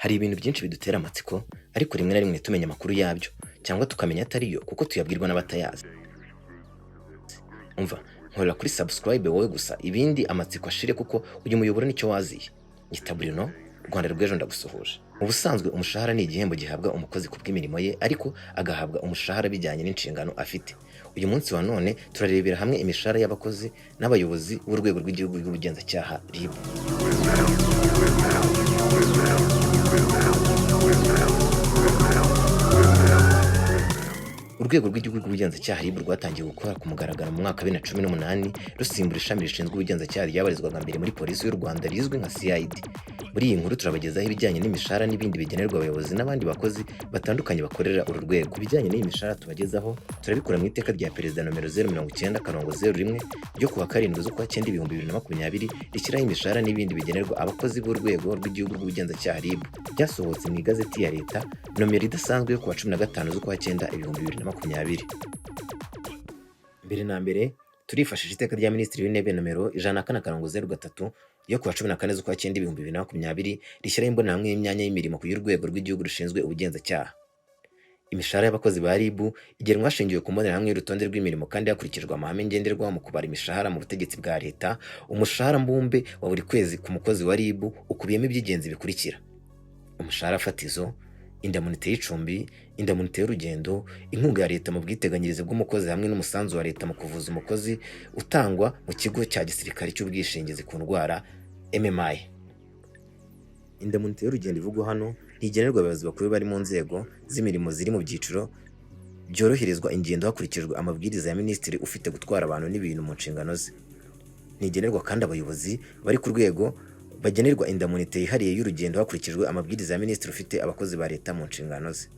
Hari ibintu byinshi bidutera amatsiko ariko rimwe na rimwe tumenya amakuru yabyo cyangwa tukamenya atariyo kuko tuyabwirwa n'abatayazi. Umva, nkorera kuri subscribe wowe gusa ibindi amatsiko ashire kuko uyu muyoboro nicyo waziye. Nyita Bruno, Rwanda rw'ejo ndagusuhuje. Mu busanzwe umushahara ni igihembo gihabwa umukozi kubw'imirimo ye ariko agahabwa umushahara bijyanye n'inshingano afite. Uyu munsi wa none turarebera hamwe imishahara y'abakozi n'abayobozi b'urwego rw'igihugu rw'ubugenzacyaha RIB. Urwego rw'igihugu rw'ubugenzacyaha RIB rwatangiye gukora ku mugaragaro mu mwaka wa 2018 rusimbura ishami rishinzwe ubugenzacyaha ryabarizwaga mbere muri polisi y'u Rwanda rizwi nka CID. Muri iyi nkuru turabagezaho ibijyanye n'imishahara n'ibindi bigenerwa abayobozi n'abandi bakozi batandukanye bakorera uru rwego. Ibijyanye n'iyi mishahara tubagezaho turabikora mu iteka rya perezida nomero 090/01 ryo kuwa 7/9/2020 rishyiraho imishahara n'ibindi bigenerwa abakozi b'urwego rw'igihugu rw'ubugenzacyaha RIB. Ryasohotse mu igazeti ya leta nomero idasanzwe yo kuwa 15/9/2020. Mbere na mbere turifashisha iteka rya minisitiri w'intebe nomero 104/03 yo kuwa 14/9/2020 rishyiraho imbonerahamwe y'imyanya y'imirimo ku y'urwego rw'igihugu rushinzwe ubugenzacyaha. Imishahara y'abakozi ba RIB igenwa hashingiwe ku mbonerahamwe y'urutonde rw'imirimo kandi hakurikijwe amahame ngenderwaho mu kubara imishahara mu butegetsi bwa leta. Umushahara mbumbe wa buri kwezi ku mukozi wa RIB ukubiyemo iby'ingenzi bikurikira: umushahara fatizo, indamunite y'icumbi, indamunite y'urugendo, inkunga ya leta mu bwiteganyirize bw'umukozi hamwe n'umusanzu wa leta mu kuvuza umukozi utangwa mu kigo cya gisirikare cy'ubwishingizi ku ndwara MMI. Indamunite y'urugendo ivugwa hano ntigenerwa abayobozi bakuru bari mu nzego z'imirimo ziri mu byiciro byoroherezwa ingendo hakurikijwe amabwiriza ya minisitiri ufite gutwara abantu n'ibintu mu nshingano ze. Ntigenerwa kandi abayobozi bari ku rwego bagenerwa indamunite yihariye y'urugendo hakurikijwe amabwiriza ya minisitiri ufite abakozi ba leta mu nshingano ze.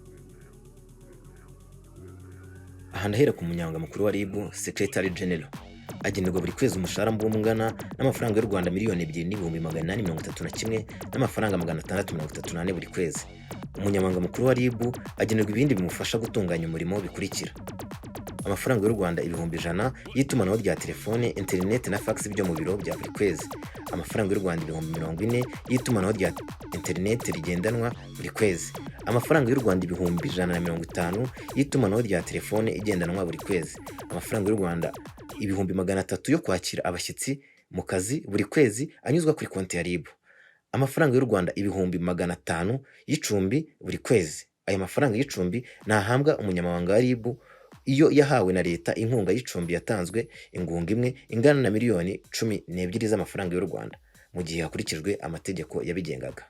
Aha ndahera ku munyamabanga mukuru wa RIB, Secretary General. Agenerwa buri kwezi umushahara mbungana n'amafaranga y'u Rwanda 2,831 n'amafaranga 634 buri kwezi. Umunyamabanga mukuru wa RIB agenerwa ibindi bimufasha gutunganya umurimo bikurikira: amafaranga y'u Rwanda 100,000 y'itumanaho rya telefone, internet na fax byo mu biro bya buri kwezi. Amafaranga y'u Rwanda 40,000 y'itumanaho rya internet rigendanwa buri kwezi. Amafaranga y'u Rwanda 150,000 y'itumanaho rya telefone igendanwa buri kwezi. Amafaranga y'u Rwanda 300,000 yo kwakira abashyitsi mu kazi buri kwezi anyuzwa kuri konti ya RIB. Amafaranga y'u Rwanda 500,000 y'icumbi buri kwezi. Aya mafaranga y'icumbi ntahambwa umunyamabanga wa RIB iyo yahawe na leta inkunga y'icumbi yatanzwe ingunga imwe ingana na miliyoni 12 z'amafaranga y'u Rwanda mu gihe hakurikijwe amategeko yabigengaga.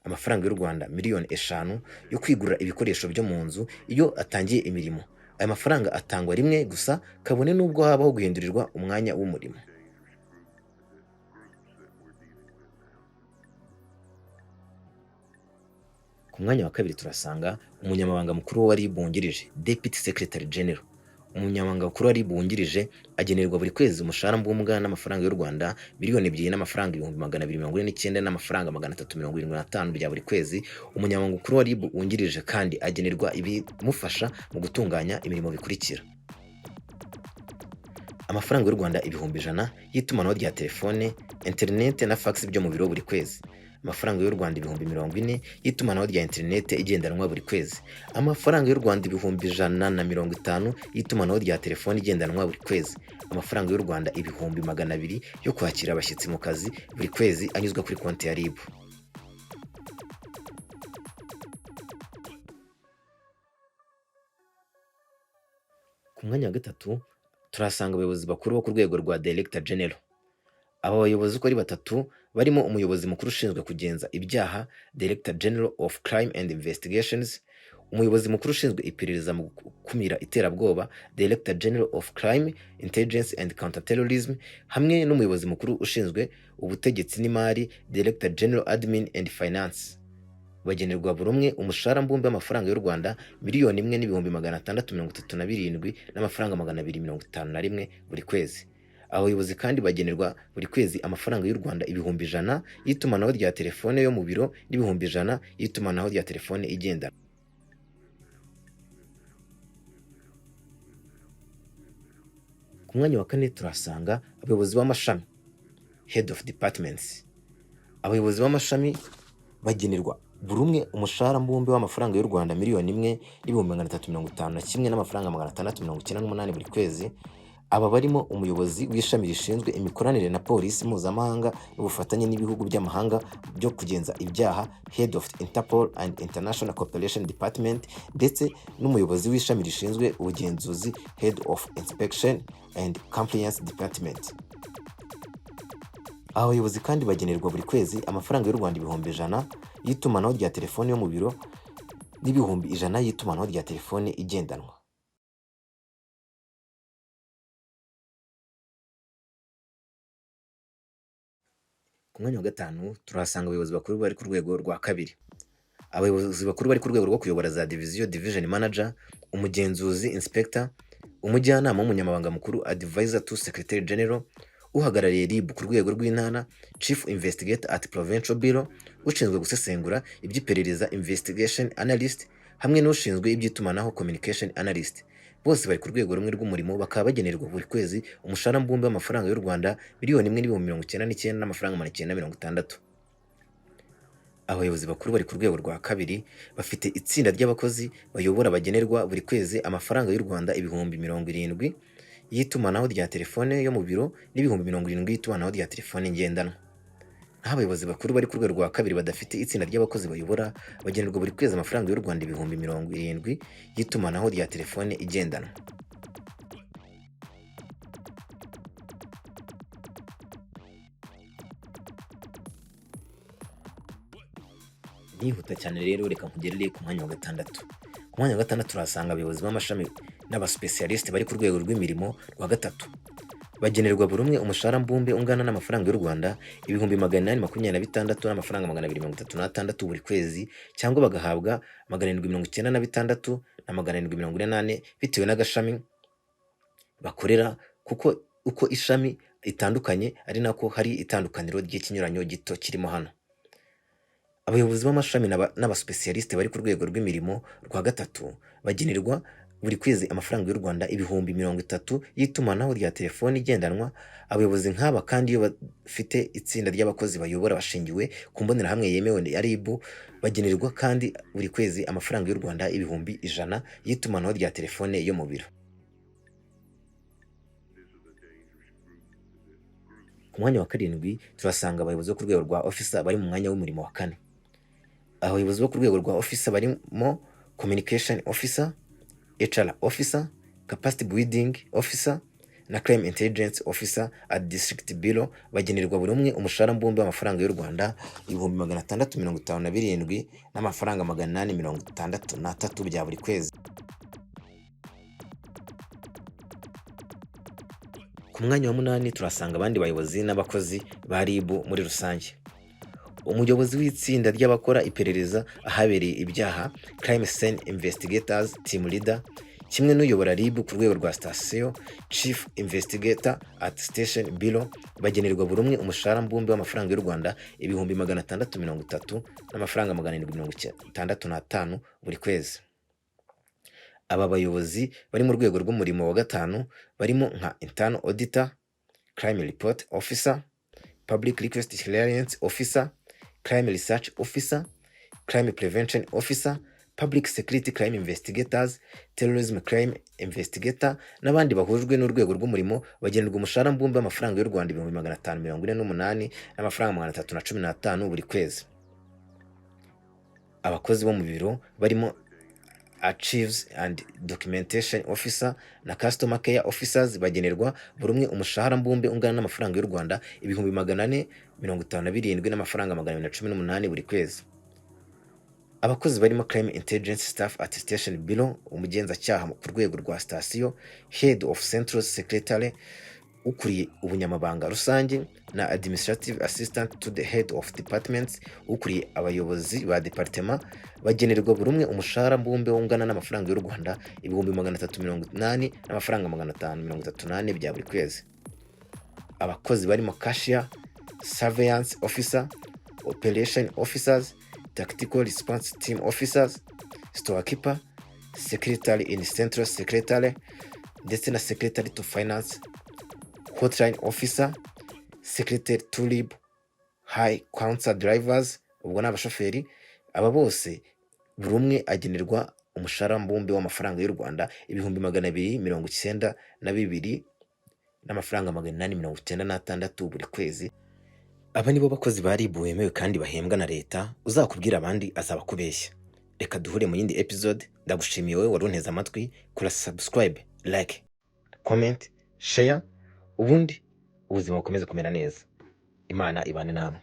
Amafaranga y'u Rwanda 5,000,000 yo kwigurira ibikoresho byo mu nzu iyo atangiye imirimo. Aya mafaranga atangwa rimwe gusa kabone nubwo habaho guhindurirwa umwanya w'umurimo. Ku mwanya wa kabiri turasanga umunyamabanga mukuru wa RIB wungirije, Deputy Secretary General. Umunyamabanga mukuru wa RIB wungirije agenerwa buri kwezi umushahara mbungana n'amafaranga y'u Rwanda 2,000,000 n'amafaranga 249 n'amafaranga 375 bya buri kwezi. Umunyamabanga mukuru wa RIB wungirije kandi agenerwa ibimufasha mu gutunganya imirimo bikurikira: amafaranga y'u Rwanda 100,000 y'itumanaho rya telefone, internet na fax byo mu biro buri kwezi. Amafaranga y'u Rwanda 40,000 y'itumanaho rya internet igendanwa buri kwezi. Amafaranga y'u Rwanda 150,000 y'itumanaho rya telefone igendanwa buri kwezi. Amafaranga y'u Rwanda 200,000 yo kwakira abashyitsi mu kazi buri kwezi anyuzwa kuri konti ya RIB. Ku mwanya wa gatatu turasanga abayobozi bakuru bo ku rwego rwa Director General. Aba bayobozi uko ari batatu barimo umuyobozi mukuru ushinzwe kugenza ibyaha, Director General of Crime and Investigations, umuyobozi mukuru ushinzwe iperereza mu gukumira iterabwoba, Director General of Crime, Intelligence and Counterterrorism, hamwe n'umuyobozi mukuru ushinzwe ubutegetsi n'imari, Director General Admin and Finance. Bagenerwa buri umwe umushahara mbumbe w'amafaranga y'u Rwanda 1,637 n'amafaranga 251 buri kwezi. Abayobozi kandi bagenerwa buri kwezi amafaranga y'u Rwanda 100,000 y'itumanaho rya telefone yo mu biro n'100,000 y'itumanaho rya telefone igendanwa. Ku mwanya wa kane turasanga abayobozi b'amashami, Head of Departments. Abayobozi b'amashami bagenerwa buri umwe umushahara mbumbe w'amafaranga y'u Rwanda miliyoni imwe n'ibihumbi 351 n'amafaranga 698 buri kwezi. Aba barimo umuyobozi w'ishami rishinzwe imikoranire na polisi mpuzamahanga n'ubufatanye n'ibihugu by'amahanga byo kugenza ibyaha, Head of Interpol and International Cooperation Department, ndetse n'umuyobozi w'ishami rishinzwe ubugenzuzi, Head of Inspection and Compliance Department. Aba bayobozi kandi bagenerwa buri kwezi amafaranga y'u Rwanda ibihumbi 100 y'itumanaho rya telefone yo mu biro n'ibihumbi 100 y'itumanaho rya telefone igendanwa. Ku mwanya wa gatanu turahasanga abayobozi bakuru bari ku rwego rwa kabiri. Abayobozi bakuru bari ku rwego rwo kuyobora za division manager, umugenzuzi inspector, umujyanama w'umunyamabanga mukuru advisor to secretary general, uhagarariye RIB ku rwego rw'intara, chief investigator at provincial bureau, ushinzwe gusesengura iby'iperereza investigation analyst, hamwe n'ushinzwe iby'itumanaho communication analyst. Bose bari ku rwego rumwe rw'umurimo, bakaba bagenerwa buri kwezi umushahara mbumbe w'amafaranga y'u Rwanda miliyoni imwe n'ibihumbi 99 n'amafaranga 960. Abayobozi bakuru bari ku rwego rwa kabiri bafite itsinda ry'abakozi bayobora bagenerwa buri kwezi amafaranga y'u Rwanda ibihumbi 70 y'itumanaho rya telefone yo mu biro n'ibihumbi 70 y'itumanaho rya telefone ngendanwa. Naho abayobozi bakuru bari ku rwego rwa kabiri badafite itsinda ry'abakozi bayobora bagenerwa buri kwezi amafaranga y'u Rwanda ibihumbi 70 y'itumanaho rya telefone igendanwa. Nihuta cyane rero, reka nkugerere ku mwanya wa gatandatu. Ku mwanya wa gatandatu turahasanga abayobozi b'amashami n'abaspecialiste bari ku rwego rw'imirimo rwa gatatu. Bagenerwa buri umwe umushahara mbumbe ungana n'amafaranga y'u Rwanda ibihumbi 826 n'amafaranga 236 buri kwezi, cyangwa bagahabwa 796 na 748 bitewe n'agashami bakorera, kuko uko ishami itandukanye ari nako hari itandukaniro ry'ikinyuranyo gito kirimo hano. Abayobozi b'amashami n'abaspecialiste bari ku rwego rw'imirimo rwa gatatu bagenerwa buri kwezi amafaranga y'u Rwanda ibihumbi 30 y'itumanaho rya telefoni igendanwa. Abayobozi nk'aba kandi iyo bafite itsinda ry'abakozi bayobora bashingiwe ku mbonerahamwe yemewe ya RIB, bagenerwa kandi buri kwezi amafaranga y'u Rwanda ibihumbi 100 y'itumanaho rya telefone yo mu biro. Ku mwanya wa karindwi turasanga abayobozi bo ku rwego rwa officer bari mu mwanya w'umurimo wa kane. Abayobozi bo ku rwego rwa officer barimo communication officer, HR officer, capacity building officer na crime intelligence officer at district bureau. Bagenerwa buri umwe umushahara mbumbe w'amafaranga y'u Rwanda ibihumbi 657 n'amafaranga 863 bya buri kwezi. Ku mwanya wa munani turasanga abandi bayobozi n'abakozi ba RIB muri rusange. Umuyobozi w'itsinda ry'abakora iperereza ahabereye ibyaha, crime scene investigators team leader, kimwe n'uyobora RIB ku rwego rwa station, chief investigator at station bureau, bagenerwa buri umwe umushahara mbumbe w'amafaranga y'u Rwanda ibihumbi 630 n'amafaranga 765 buri kwezi. Aba bayobozi bari mu rwego rw'umurimo wa gatanu barimo nka internal auditor, crime report officer, public request clearance officer, crime research officer, crime prevention officer, public security crime investigators, terrorism crime investigator n'abandi bahujwe n'urwego rw'umurimo. Bagenerwa umushahara mbumbe w'amafaranga y'u Rwanda ibihumbi 548 n'amafaranga 315 buri kwezi. Abakozi bo mu biro barimo Archives and Documentation Officer na Customer Care Officers bagenerwa buri umwe umushahara mbumbe ungana n'amafaranga y'u Rwanda ibihumbi 457 n'amafaranga 218 buri kwezi. Abakozi barimo Crime Intelligence Staff at Station Bureau, umugenzacyaha ku rwego rwa station, Head of Central Secretary, ukuriye ubunyamabanga rusange, na Administrative Assistant to the Head of Departments, ukuriye abayobozi ba departement. Bagenerwa buri umwe umushahara mbumbe ungana n'amafaranga y'u Rwanda ibihumbi 380 n'amafaranga 538 bya buri kwezi. Abakozi barimo Cashier, Surveillance Officer, Operation Officers, Tactical Response Team Officers, Storekeeper, Secretary in Central Secretary, ndetse na Secretary to Finance, Hotline Officer, Secretary to RIB, High Counter Drivers, ubwo n'abashoferi, aba bose buri umwe agenerwa umushahara mbumbe w'amafaranga y'u Rwanda 292 n'amafaranga 896 buri kwezi. Aba nibo bakozi ba RIB bemewe kandi bahembwa na leta. Uzakubwira abandi azaba kubeshya. Reka duhure mu yindi episode. Ndagushimiye wowe wari unteze amatwi. Kora subscribe, like, comment, share, ubundi ubuzima bukomeze kumera neza. Imana ibane namwe.